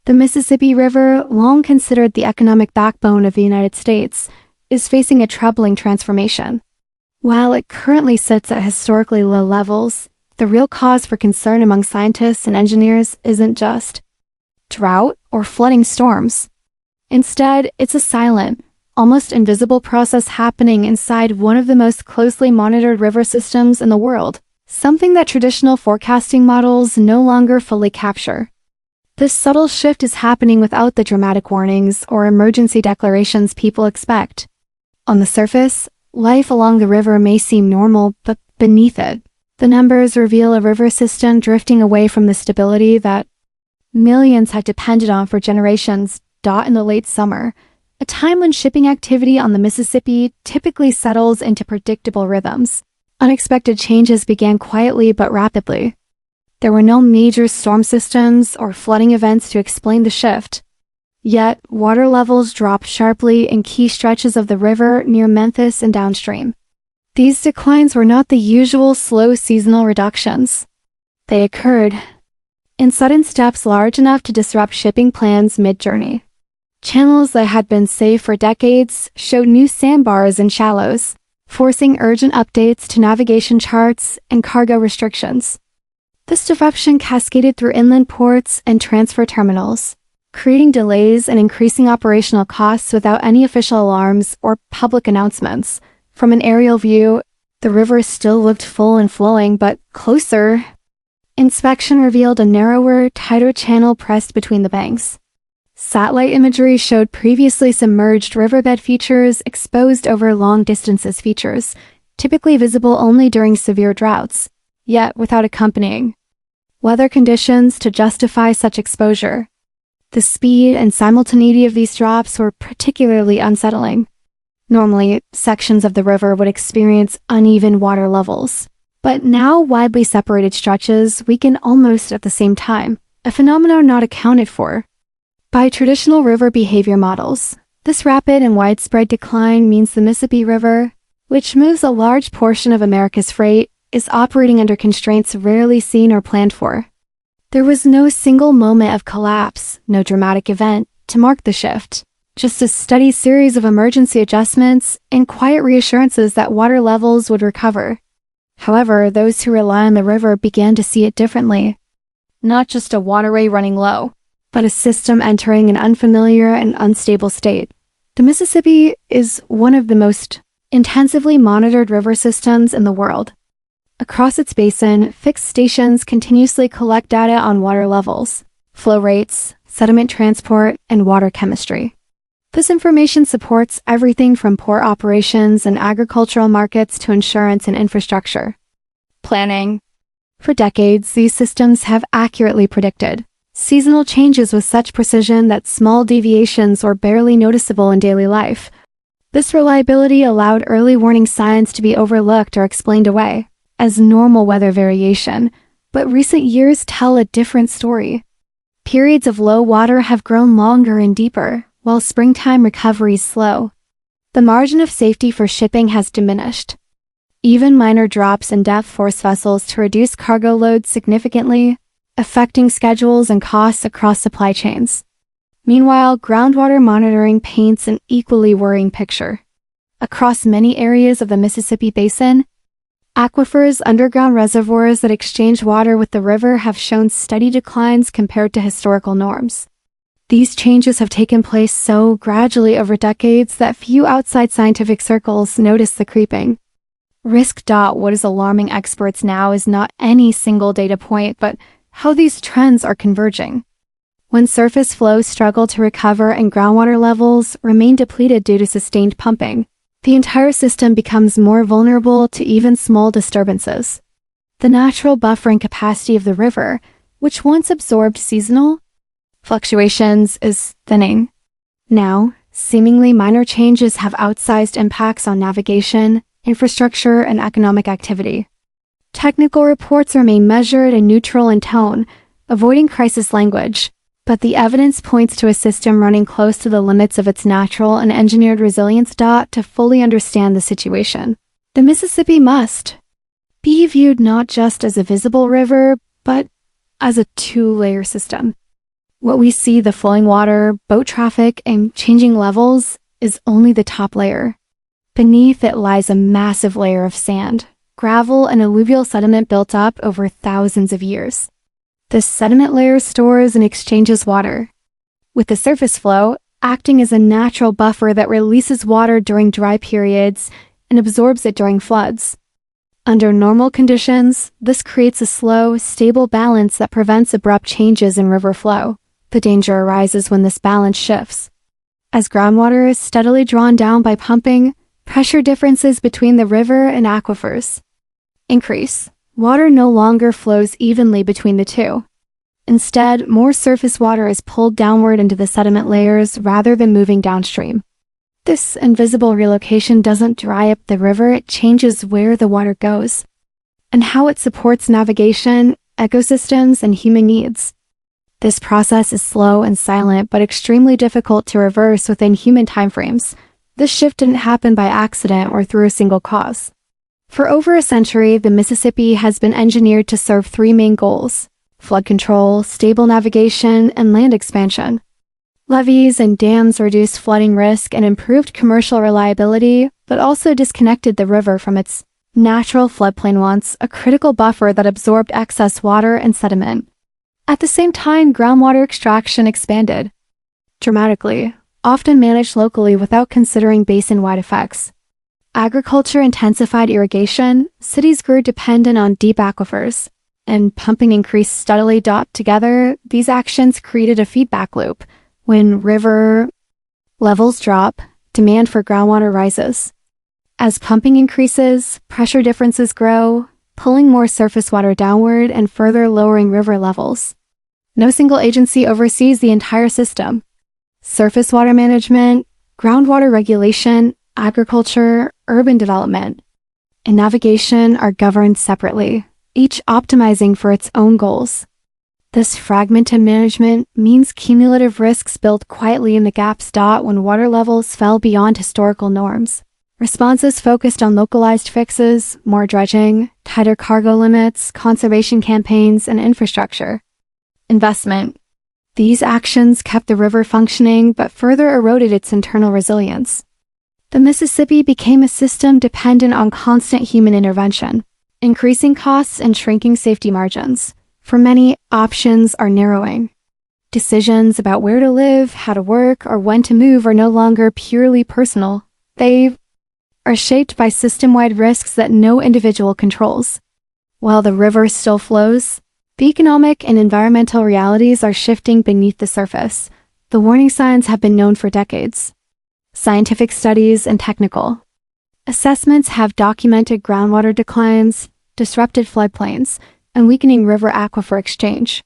The Mississippi River, long considered the economic backbone of the United States, is facing a troubling transformation. While it currently sits at historically low levels, the real cause for concern among scientists and engineers isn't just drought or flooding storms. Instead, it's a silent, almost invisible process happening inside one of the most closely monitored river systems in the world, something that traditional forecasting models no longer fully capture. This subtle shift is happening without the dramatic warnings or emergency declarations people expect. On the surface, life along the river may seem normal, but beneath it, the numbers reveal a river system drifting away from the stability that millions had depended on for generations. In the late summer, a time when shipping activity on the Mississippi typically settles into predictable rhythms, unexpected changes began quietly but rapidly. There were no major storm systems or flooding events to explain the shift. Yet, water levels dropped sharply in key stretches of the river near Memphis and downstream. These declines were not the usual slow seasonal reductions. They occurred in sudden steps large enough to disrupt shipping plans mid-journey. Channels that had been safe for decades showed new sandbars and shallows, forcing urgent updates to navigation charts and cargo restrictions. This disruption cascaded through inland ports and transfer terminals, creating delays and increasing operational costs without any official alarms or public announcements. From an aerial view, the river still looked full and flowing, but closer inspection revealed a narrower, tighter channel pressed between the banks. Satellite imagery showed previously submerged riverbed features exposed over long distances, features typically visible only during severe droughts, yet without accompanying weather conditions to justify such exposure. The speed and simultaneity of these drops were particularly unsettling. Normally, sections of the river would experience uneven water levels, but now widely separated stretches weaken almost at the same time, a phenomenon not accounted for by traditional river behavior models. This rapid and widespread decline means the Mississippi River, which moves a large portion of America's freight, is operating under constraints rarely seen or planned for. There was no single moment of collapse, no dramatic event, to mark the shift, just a steady series of emergency adjustments and quiet reassurances that water levels would recover. However, those who rely on the river began to see it differently. Not just a waterway running low, but a system entering an unfamiliar and unstable state. The Mississippi is one of the most intensively monitored river systems in the world. Across its basin, fixed stations continuously collect data on water levels, flow rates, sediment transport, and water chemistry. This information supports everything from port operations and agricultural markets to insurance and infrastructure planning. For decades, these systems have accurately predicted seasonal changes with such precision that small deviations were barely noticeable in daily life. This reliability allowed early warning signs to be overlooked or explained away as normal weather variation, but recent years tell a different story. Periods of low water have grown longer and deeper, while springtime recovery is slow. The margin of safety for shipping has diminished. Even minor drops in depth force vessels to reduce cargo loads significantly, affecting schedules and costs across supply chains. Meanwhile, groundwater monitoring paints an equally worrying picture. Across many areas of the Mississippi Basin, aquifers, underground reservoirs that exchange water with the river, have shown steady declines compared to historical norms. These changes have taken place so gradually over decades that few outside scientific circles notice the creeping risk. What is alarming experts now is not any single data point, but how these trends are converging. When surface flows struggle to recover and groundwater levels remain depleted due to sustained pumping, the entire system becomes more vulnerable to even small disturbances. The natural buffering capacity of the river, which once absorbed seasonal fluctuations, is thinning. Now, seemingly minor changes have outsized impacts on navigation, infrastructure, and economic activity. Technical reports remain measured and neutral in tone, avoiding crisis language, but the evidence points to a system running close to the limits of its natural and engineered resilience. To fully understand the situation, the Mississippi must be viewed not just as a visible river, but as a two-layer system. What we see, the flowing water, boat traffic, and changing levels, is only the top layer. Beneath it lies a massive layer of sand, gravel, and alluvial sediment built up over thousands of years. This sediment layer stores and exchanges water, with the surface flow acting as a natural buffer that releases water during dry periods and absorbs it during floods. Under normal conditions, this creates a slow, stable balance that prevents abrupt changes in river flow. The danger arises when this balance shifts. As groundwater is steadily drawn down by pumping, pressure differences between the river and aquifers increase. Water no longer flows evenly between the two. Instead, more surface water is pulled downward into the sediment layers rather than moving downstream. This invisible relocation doesn't dry up the river, it changes where the water goes and how it supports navigation, ecosystems, and human needs. This process is slow and silent, but extremely difficult to reverse within human timeframes. This shift didn't happen by accident or through a single cause. For over a century, the Mississippi has been engineered to serve three main goals: flood control, stable navigation, and land expansion. Levees and dams reduced flooding risk and improved commercial reliability, but also disconnected the river from its natural floodplain, once a critical buffer that absorbed excess water and sediment. At the same time, groundwater extraction expanded dramatically, often managed locally without considering basin-wide effects. Agriculture intensified irrigation, cities grew dependent on deep aquifers, and pumping increased steadily. Together, these actions created a feedback loop. When river levels drop, demand for groundwater rises. As pumping increases, pressure differences grow, pulling more surface water downward and further lowering river levels. No single agency oversees the entire system. Surface water management, groundwater regulation, agriculture, urban development, and navigation are governed separately, each optimizing for its own goals. This fragmented management means cumulative risks built quietly in the gaps. When water levels fell beyond historical norms, responses focused on localized fixes, more dredging, tighter cargo limits, conservation campaigns, and infrastructure investment. These actions kept the river functioning but further eroded its internal resilience. The Mississippi became a system dependent on constant human intervention, increasing costs and shrinking safety margins. For many, options are narrowing. Decisions about where to live, how to work, or when to move are no longer purely personal. They are shaped by system-wide risks that no individual controls. While the river still flows, the economic and environmental realities are shifting beneath the surface. The warning signs have been known for decades. Scientific studies and technical assessments have documented groundwater declines, disrupted floodplains, and weakening river aquifer exchange.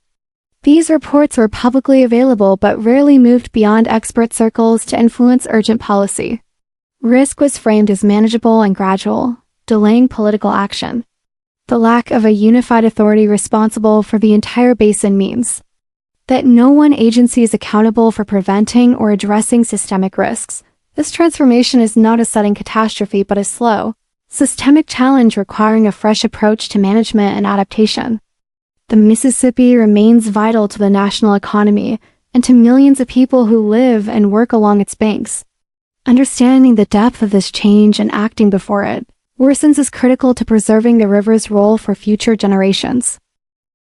These reports were publicly available but rarely moved beyond expert circles to influence urgent policy. Risk was framed as manageable and gradual, delaying political action. The lack of a unified authority responsible for the entire basin means that no one agency is accountable for preventing or addressing systemic risks. This transformation is not a sudden catastrophe but a slow, systemic challenge requiring a fresh approach to management and adaptation. The Mississippi remains vital to the national economy and to millions of people who live and work along its banks. Understanding the depth of this change and acting before it worsens is critical to preserving the river's role for future generations.